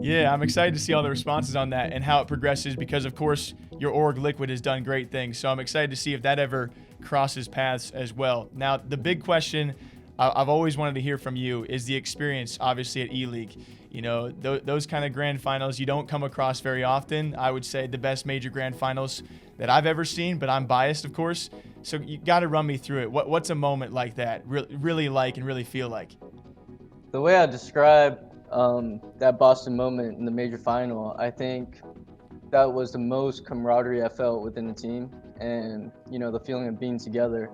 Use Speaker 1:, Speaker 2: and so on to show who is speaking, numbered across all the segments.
Speaker 1: Yeah, I'm excited to see all the responses on that and how it progresses because, of course, your org Liquid has done great things. So I'm excited to see if that ever crosses paths as well. Now, the big question I've always wanted to hear from you is the experience, obviously, at ELEAGUE. You know, those kind of grand finals you don't come across very often. I would say the best major grand finals that I've ever seen, but I'm biased, of course. So you got to run me through it. What's a moment like that really like and really feel like?
Speaker 2: The way I describe that Boston moment in the major final, I think that was the most camaraderie I felt within the team, and the feeling of being together.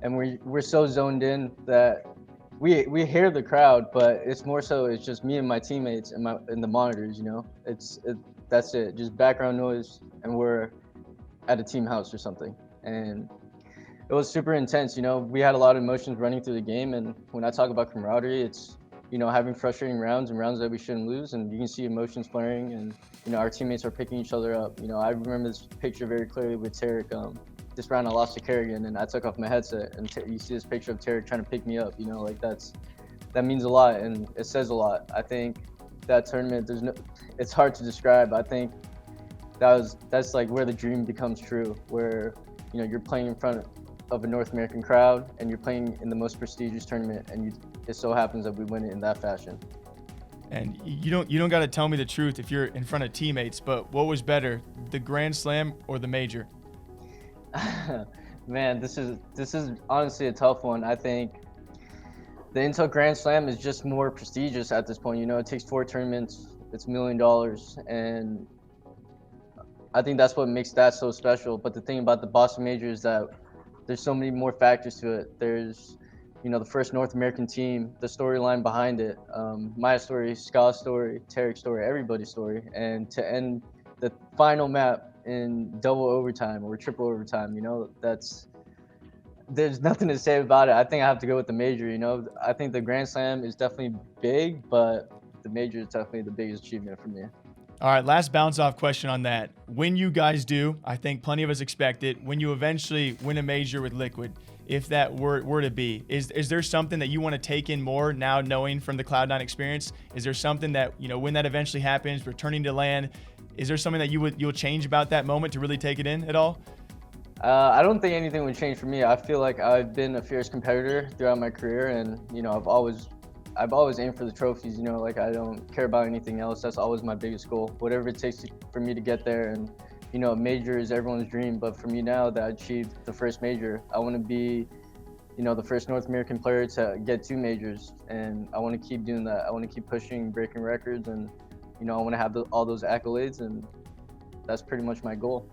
Speaker 2: And we're so zoned in that we hear the crowd, but it's more so it's just me and my teammates and the monitors. That's it, just background noise, and we're at a team house or something. And it was super intense. We had a lot of emotions running through the game, and when I talk about camaraderie, it's having frustrating rounds and rounds that we shouldn't lose, and you can see emotions flaring, and our teammates are picking each other up. I remember this picture very clearly with Tarek. This round I lost to Kerrigan, and I took off my headset, and you see this picture of Tarek trying to pick me up. Like that means a lot, and it says a lot. I think that tournament, it's hard to describe. I think that's like where the dream becomes true, where you're playing in front of a North American crowd, and you're playing in the most prestigious tournament, and it so happens that we win it in that fashion.
Speaker 1: And you don't got to tell me the truth if you're in front of teammates, but what was better, the Grand Slam or the major?
Speaker 2: Man, this is honestly a tough one. I think the Intel Grand Slam is just more prestigious at this point. It takes 4 tournaments, it's $1 million, and I think that's what makes that so special. But the thing about the Boston Major is that there's so many more factors to it. There's the first North American team, the storyline behind it, my story, Scott's story, Tarek's story, everybody's story, and to end the final map in double overtime or triple overtime, there's nothing to say about it. I think I have to go with the major. I think the Grand Slam is definitely big, but the major is definitely the biggest achievement for me.
Speaker 1: All right, last bounce off question on that. When you guys do, I think plenty of us expect it, when you eventually win a major with Liquid, if that were to be, is there something that you want to take in more now knowing from the Cloud9 experience? Is there something that, when that eventually happens, returning to LAN, is there something that you'll change about that moment to really take it in at all?
Speaker 2: I don't think anything would change for me. I feel like I've been a fierce competitor throughout my career, and I've always aimed for the trophies. Like I don't care about anything else. That's always my biggest goal. Whatever it takes for me to get there. And a major is everyone's dream, but for me now that I achieved the first major, I want to be the first North American player to get 2 majors, and I want to keep doing that. I want to keep pushing, breaking records, and I want to have all those accolades, and that's pretty much my goal.